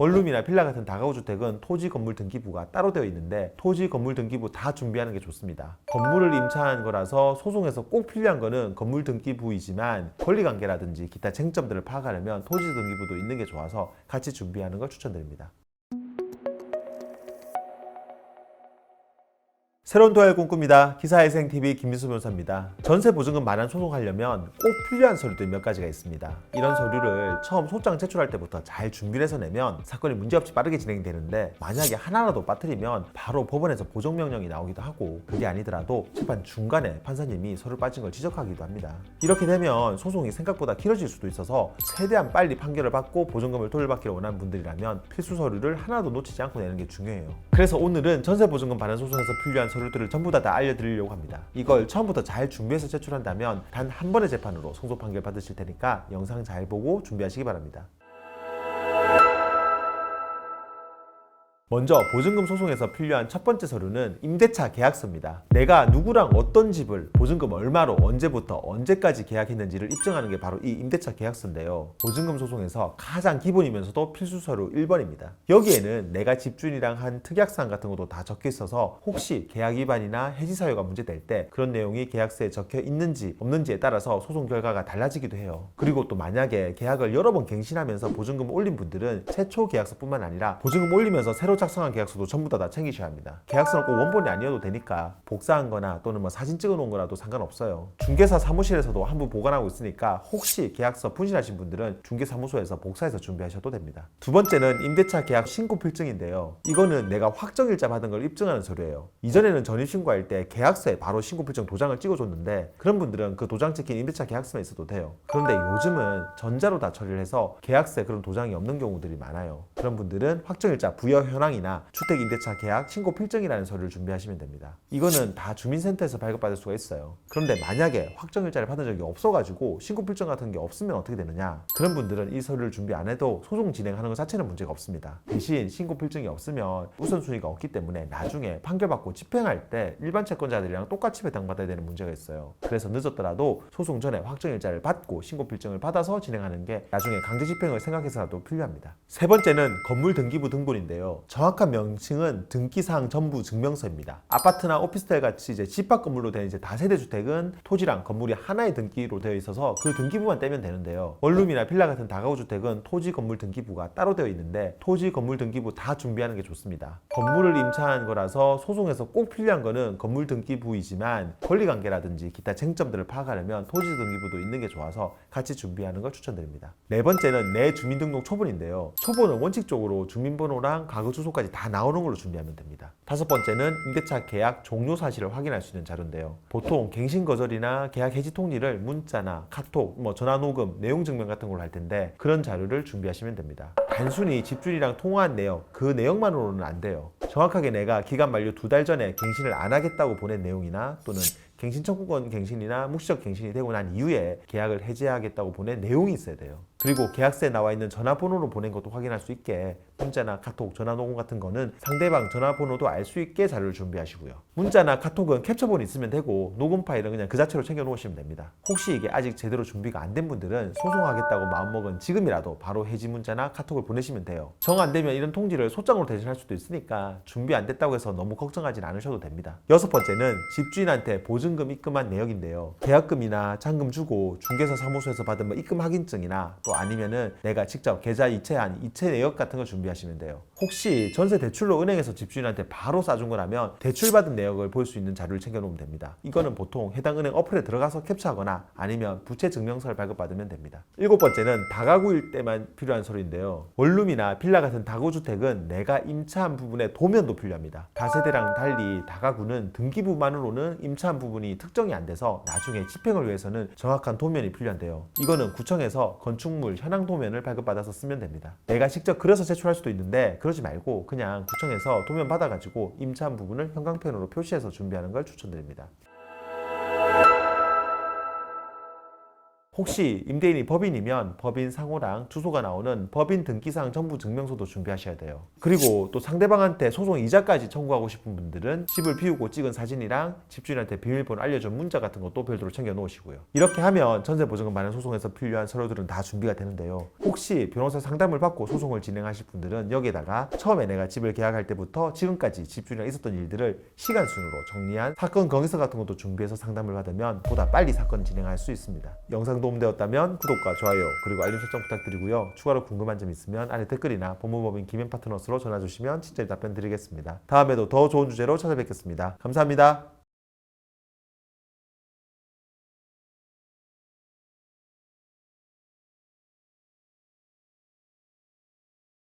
원룸이나 빌라 같은 다가구 주택은 토지 건물 등기부가 따로 되어 있는데 토지 건물 등기부 다 준비하는 게 좋습니다. 건물을 임차한 거라서 소송에서 꼭 필요한 거는 건물 등기부이지만 권리관계라든지 기타 쟁점들을 파악하려면 토지 등기부도 있는 게 좋아서 같이 준비하는 걸 추천드립니다. 새로운 토요일 꿈꿉니다. 기사회생TV 김민수 변호사입니다. 전세보증금 반환 소송하려면 꼭 필요한 서류들이 몇 가지가 있습니다. 이런 서류를 처음 소장 제출할 때부터 잘 준비를 해서 내면 사건이 문제없이 빠르게 진행되는데 만약에 하나라도 빠뜨리면 바로 법원에서 보정명령이 나오기도 하고 그게 아니더라도 재판 중간에 판사님이 서류 빠진 걸 지적하기도 합니다. 이렇게 되면 소송이 생각보다 길어질 수도 있어서 최대한 빨리 판결을 받고 보증금을 돌려받기를 원하는 분들이라면 필수 서류를 하나도 놓치지 않고 내는 게 중요해요. 그래서 오늘은 전세보증금 반환 소송에서 필요한 서류들을 전부 다 알려드리려고 합니다. 이걸 처음부터 잘 준비해서 제출한다면 단 한 번의 재판으로 승소 판결 받으실 테니까 영상 잘 보고 준비하시기 바랍니다. 먼저 보증금 소송에서 필요한 첫 번째 서류는 임대차 계약서입니다. 내가 누구랑 어떤 집을 보증금 얼마로 언제부터 언제까지 계약했는지를 입증하는 게 바로 이 임대차 계약서인데요. 보증금 소송에서 가장 기본이면서도 필수 서류 1번입니다. 여기에는 내가 집주인이랑 한 특약사항 같은 것도 다 적혀 있어서 혹시 계약 위반이나 해지 사유가 문제될 때 그런 내용이 계약서에 적혀 있는지 없는지에 따라서 소송 결과가 달라지기도 해요. 그리고 또 만약에 계약을 여러 번 갱신하면서 보증금 올린 분들은 최초 계약서뿐만 아니라 보증금 올리면서 새로 작성한 계약서도 전부 다 챙기셔야 합니다. 계약서는 꼭 원본이 아니어도 되니까 복사한 거나 또는 사진 찍어 놓은 거라도 상관없어요. 중개사 사무실에서도 한부 보관하고 있으니까 혹시 계약서 분실하신 분들은 중개사무소에서 복사해서 준비하셔도 됩니다. 두 번째는 임대차 계약 신고 필증인데요. 이거는 내가 확정일자 받은 걸 입증하는 서류예요. 이전에는 전입신고할 때 계약서에 바로 신고 필증 도장을 찍어줬는데 그런 분들은 그 도장 찍힌 임대차 계약서만 있어도 돼요. 그런데 요즘은 전자로 다 처리를 해서 계약서에 그런 도장이 없는 경우들이 많아요. 그런 분들은 확정일자 부여 현황이나 주택임대차 계약 신고 필증이라는 서류를 준비하시면 됩니다. 이거는 다 주민센터에서 발급받을 수가 있어요. 그런데 만약에 확정일자를 받은 적이 없어가지고 신고 필증 같은 게 없으면 어떻게 되느냐? 그런 분들은 이 서류를 준비 안 해도 소송 진행하는 것 자체는 문제가 없습니다. 대신 신고 필증이 없으면 우선순위가 없기 때문에 나중에 판결받고 집행할 때 일반 채권자들이랑 똑같이 배당받아야 되는 문제가 있어요. 그래서 늦었더라도 소송 전에 확정일자를 받고 신고 필증을 받아서 진행하는 게 나중에 강제 집행을 생각해서라도 필요합니다. 세 번째는 건물 등기부 등본인데요. 정확한 명칭은 등기사항 전부 증명서입니다. 아파트나 오피스텔 같이 집합 건물로 된 다세대 주택은 토지랑 건물이 하나의 등기로 되어 있어서 그 등기부만 떼면 되는데요. 원룸이나 빌라 같은 다가구 주택은 토지 건물 등기부가 따로 되어 있는데 토지 건물 등기부 다 준비하는 게 좋습니다. 건물을 임차한 거라서 소송에서 꼭 필요한 거는 건물 등기부이지만 권리관계라든지 기타 쟁점들을 파악하려면 토지 등기부도 있는 게 좋아서 같이 준비하는 걸 추천드립니다. 네 번째는 내 주민등록 초본인데요. 초본은 원칙적으로 주민번호랑 가구 주소까지 다 나오는 걸로 준비하면 됩니다. 다섯 번째는 임대차 계약 종료 사실을 확인할 수 있는 자료인데요. 보통 갱신 거절이나 계약 해지 통지를 문자나 카톡, 전화 녹음, 내용 증명 같은 걸로 할 텐데 그런 자료를 준비하시면 됩니다. 단순히 집주인이랑 통화한 내용, 그 내용만으로는 안 돼요. 정확하게 내가 기간 만료 2달 전에 갱신을 안 하겠다고 보낸 내용이나 또는 갱신 청구권 갱신이나 묵시적 갱신이 되고 난 이후에 계약을 해지하겠다고 보낸 내용이 있어야 돼요. 그리고 계약서에 나와 있는 전화번호로 보낸 것도 확인할 수 있게 문자나 카톡, 전화 녹음 같은 거는 상대방 전화번호도 알 수 있게 자료를 준비하시고요. 문자나 카톡은 캡처본이 있으면 되고 녹음 파일은 그냥 그 자체로 챙겨 놓으시면 됩니다. 혹시 이게 아직 제대로 준비가 안 된 분들은 소송하겠다고 마음먹은 지금이라도 바로 해지 문자나 카톡을 보내시면 돼요. 정 안 되면 이런 통지를 소장으로 대신할 수도 있으니까 준비 안 됐다고 해서 너무 걱정하진 않으셔도 됩니다. 여섯 번째는 집주인한테 보증금 입금한 내역인데요. 계약금이나 잔금 주고 중개사 사무소에서 받은 입금 확인증이나 또 아니면은 내가 직접 계좌 이체한 이체 내역 같은 걸 준비하시면 돼요. 혹시 전세 대출로 은행에서 집주인한테 바로 싸준 거라면 대출받은 내역을 볼 수 있는 자료를 챙겨 놓으면 됩니다. 이거는 보통 해당 은행 어플에 들어가서 캡처하거나 아니면 부채 증명서를 발급받으면 됩니다. 일곱 번째는 다가구일 때만 필요한 서류인데요. 원룸이나 빌라 같은 다가구주택은 내가 임차한 부분의 도면도 필요합니다. 다세대랑 달리 다가구는 등기부만으로는 임차한 부분이 특정이 안 돼서 나중에 집행을 위해서는 정확한 도면이 필요한데요. 이거는 구청에서 건축물 현황 도면을 발급받아서 쓰면 됩니다. 내가 직접 그려서 제출할 수도 있는데 그러지 말고 그냥 구청에서 도면 받아가지고 임차한 부분을 형광펜으로 표시해서 준비하는 걸 추천드립니다. 혹시 임대인이 법인이면 법인 상호랑 주소가 나오는 법인 등기사항 전부 증명서도 준비하셔야 돼요. 그리고 또 상대방한테 소송 이자까지 청구하고 싶은 분들은 집을 비우고 찍은 사진이랑 집주인한테 비밀번호 알려준 문자 같은 것도 별도로 챙겨 놓으시고요. 이렇게 하면 전세보증금 반환 소송에서 필요한 서류들은 다 준비가 되는데요. 혹시 변호사 상담을 받고 소송을 진행하실 분들은 여기에다가 처음에 내가 집을 계약할 때부터 지금까지 집주인이랑 있었던 일들을 시간 순으로 정리한 사건 경위서 같은 것도 준비해서 상담을 받으면 보다 빨리 사건 진행할 수 있습니다. 영상 도움되었다면 구독과 좋아요 그리고 알림 설정 부탁드리고요. 추가로 궁금한 점 있으면 아래 댓글이나 법무법인 김앤파트너스로 전화 주시면 친절히 답변 드리겠습니다. 다음에도 더 좋은 주제로 찾아뵙겠습니다. 감사합니다.